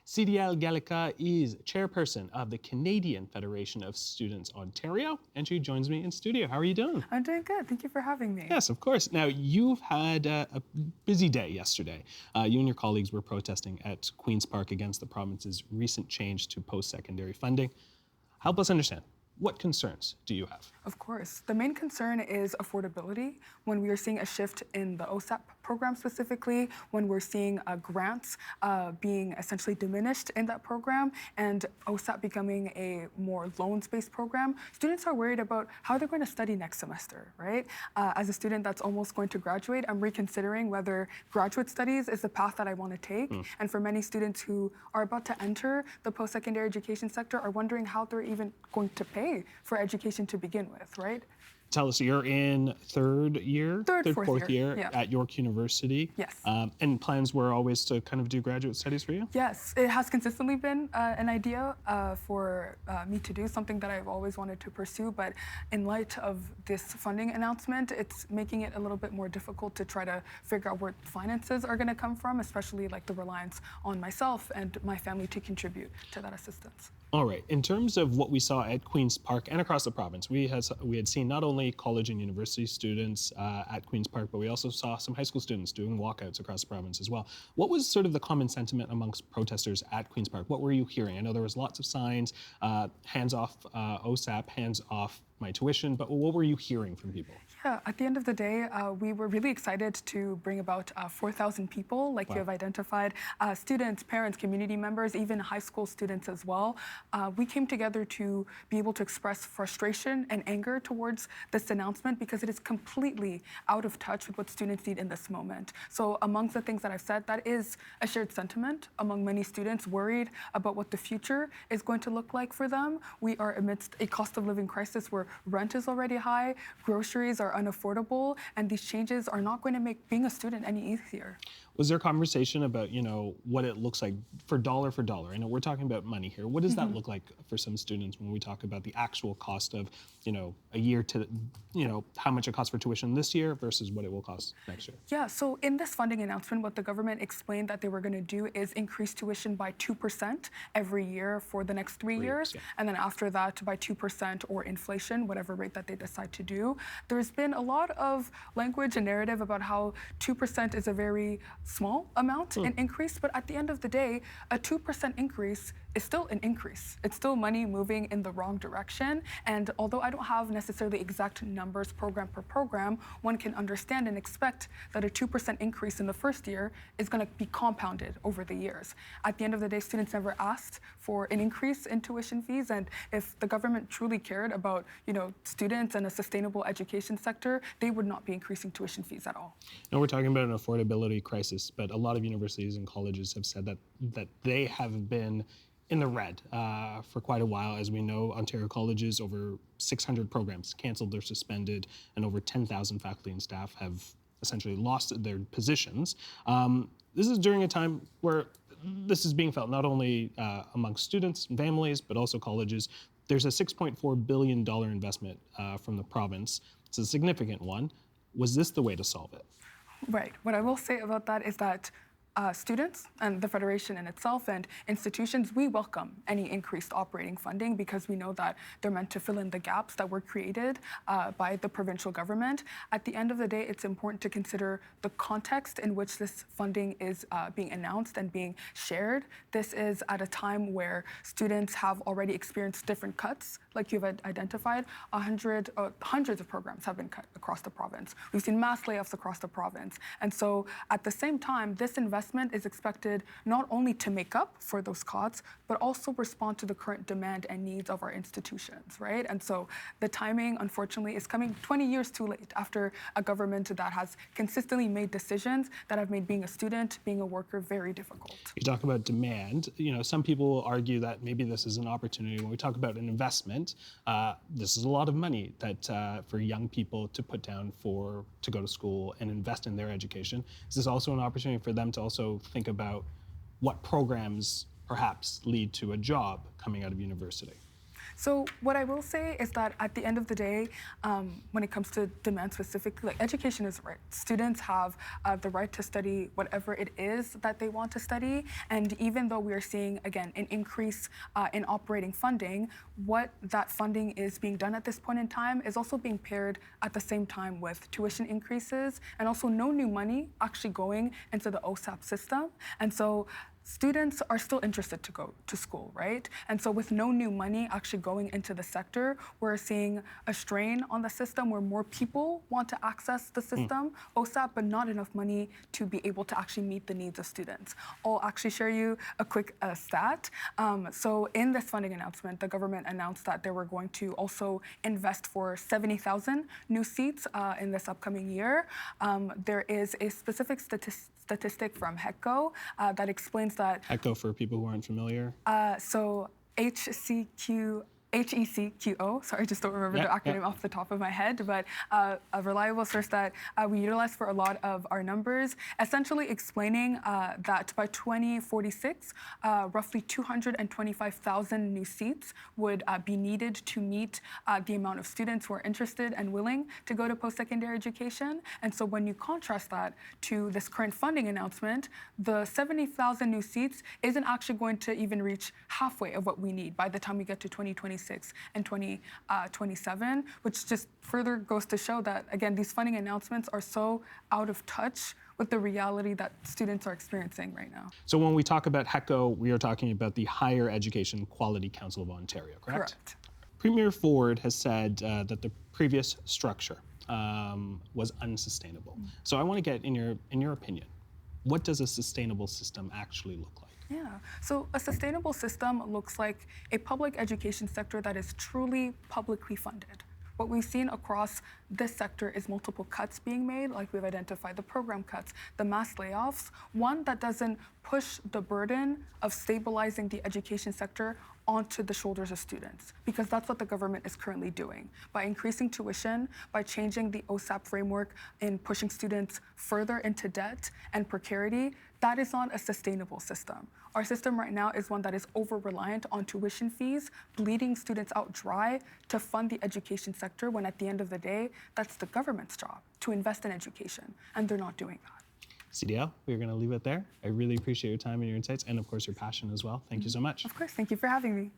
Cyrielle Ngeleka is chairperson of the Canadian Federation of Students Ontario, and she joins me in studio. How are you doing? I'm doing good. Thank you for having me. Yes, of course. Now, you've had a busy day yesterday. You and your colleagues were protesting at Queen's Park against the province's recent change to post-secondary funding. Help us understand. What concerns do you have? Of course. The main concern is affordability. When we are seeing a shift in the OSAP program specifically, when we're seeing grants being essentially diminished in that program and OSAP becoming a more loans-based program, students are worried about how they're going to study next semester, right? As a student that's almost going to graduate, I'm reconsidering whether graduate studies is the path that I want to take. And for many students who are about to enter the post-secondary education sector are wondering how they're even going to pay for education to begin with, right? Tell us, you're in third year? Fourth year yeah. At York University. Yes. And plans were always to kind of do graduate studies for you? Yes, it has consistently been an idea for me to do, something that I've always wanted to pursue, but in light of this funding announcement, it's making it a little bit more difficult to try to figure out where finances are going to come from, especially like the reliance on myself and my family to contribute to that assistance. All right. In terms of what we saw at Queen's Park and across the province, we had seen not only college and university students at Queen's Park, but we also saw some high school students doing walkouts across the province as well. What was sort of the common sentiment amongst protesters at Queen's Park? What were you hearing? I know there was lots of signs, hands off OSAP, hands off my tuition, but what were you hearing from people? Yeah, at the end of the day, we were really excited to bring about 4,000 people, like you have identified, students, parents, community members, even high school students as well. We came together to be able to express frustration and anger towards this announcement because it is completely out of touch with what students need in this moment. So amongst the things that I've said, that is a shared sentiment among many students worried about what the future is going to look like for them. We are amidst a cost of living crisis where rent is already high, groceries are unaffordable, and these changes are not going to make being a student any easier. Was there conversation about, what it looks like for dollar? I know we're talking about money here. What does that look like for some students when we talk about the actual cost of, a year to, how much it costs for tuition this year versus what it will cost next year? Yeah, so in this funding announcement, what the government explained that they were going to do is increase tuition by 2% every year for the next 3 years. Yeah. And then after that by 2% or inflation, whatever rate that they decide to do. There's been a lot of language and narrative about how 2% is a very small amount in increase, but at the end of the day, a 2% increase is still an increase. It's still money moving in the wrong direction. And although I don't have necessarily exact numbers program per program, one can understand and expect that a 2% increase in the first year is going to be compounded over the years. At the end of the day, students never asked for an increase in tuition fees. And if the government truly cared about, students and a sustainable education sector, they would not be increasing tuition fees at all. Now we're talking about an affordability crisis, but a lot of universities and colleges have said that they have been in the red for quite a while. As we know, Ontario colleges, over 600 programs canceled or suspended, and over 10,000 faculty and staff have essentially lost their positions. This is during a time where this is being felt not only amongst students and families, but also colleges. There's a $6.4 billion investment from the province. It's a significant one. Was this the way to solve it? Right. What I will say about that is that students and the Federation in itself and institutions, we welcome any increased operating funding because we know that they're meant to fill in the gaps that were created by the provincial government. At the end of the day, it's important to consider the context in which this funding is being announced and being shared. This is at a time where students have already experienced different cuts, like you've identified. Hundreds of programs have been cut across the province. We've seen mass layoffs across the province. And so at the same time, this investment is expected not only to make up for those cuts, but also respond to the current demand and needs of our institutions, right? And so the timing, unfortunately, is coming 20 years too late after a government that has consistently made decisions that have made being a student, being a worker, very difficult. You talk about demand. Some people argue that maybe this is an opportunity. When we talk about an investment, this is a lot of money that for young people to put down to go to school and invest in their education. Is this also an opportunity for them to also think about what programs perhaps lead to a job coming out of university? So what I will say is that at the end of the day, when it comes to demand specifically, like education is right. Students have the right to study whatever it is that they want to study. And even though we are seeing, again, an increase in operating funding, what that funding is being done at this point in time is also being paired at the same time with tuition increases and also no new money actually going into the OSAP system. And so students are still interested to go to school, right? And so with no new money actually going into the sector, we're seeing a strain on the system where more people want to access the system, OSAP, but not enough money to be able to actually meet the needs of students. I'll actually share you a quick stat. So in this funding announcement, the government announced that they were going to also invest for 70,000 new seats in this upcoming year. There is a specific statistic from HECO that explains that. ECHO for people who aren't familiar. So HECQO, sorry, I just don't remember the acronym off the top of my head, but a reliable source that we utilize for a lot of our numbers, essentially explaining that by 2046, roughly 225,000 new seats would be needed to meet the amount of students who are interested and willing to go to post-secondary education. And so when you contrast that to this current funding announcement, the 70,000 new seats isn't actually going to even reach halfway of what we need by the time we get to 2026 and 2027, which just further goes to show that, again, these funding announcements are so out of touch with the reality that students are experiencing right now. So when we talk about HECO, we are talking about the Higher Education Quality Council of Ontario, correct? Correct. Premier Ford has said that the previous structure was unsustainable. So I want to get, in your opinion, what does a sustainable system actually look like? Yeah, so a sustainable system looks like a public education sector that is truly publicly funded. What we've seen across this sector is multiple cuts being made, like we've identified the program cuts, the mass layoffs, one that doesn't push the burden of stabilizing the education sector onto the shoulders of students, because that's what the government is currently doing. By increasing tuition, by changing the OSAP framework in pushing students further into debt and precarity, that is not a sustainable system. Our system right now is one that is over-reliant on tuition fees, bleeding students out dry to fund the education sector, when at the end of the day, that's the government's job, to invest in education, and they're not doing that. Cyrielle, we're going to leave it there. I really appreciate your time and your insights, and of course your passion as well. Thank you so much. Of course, thank you for having me.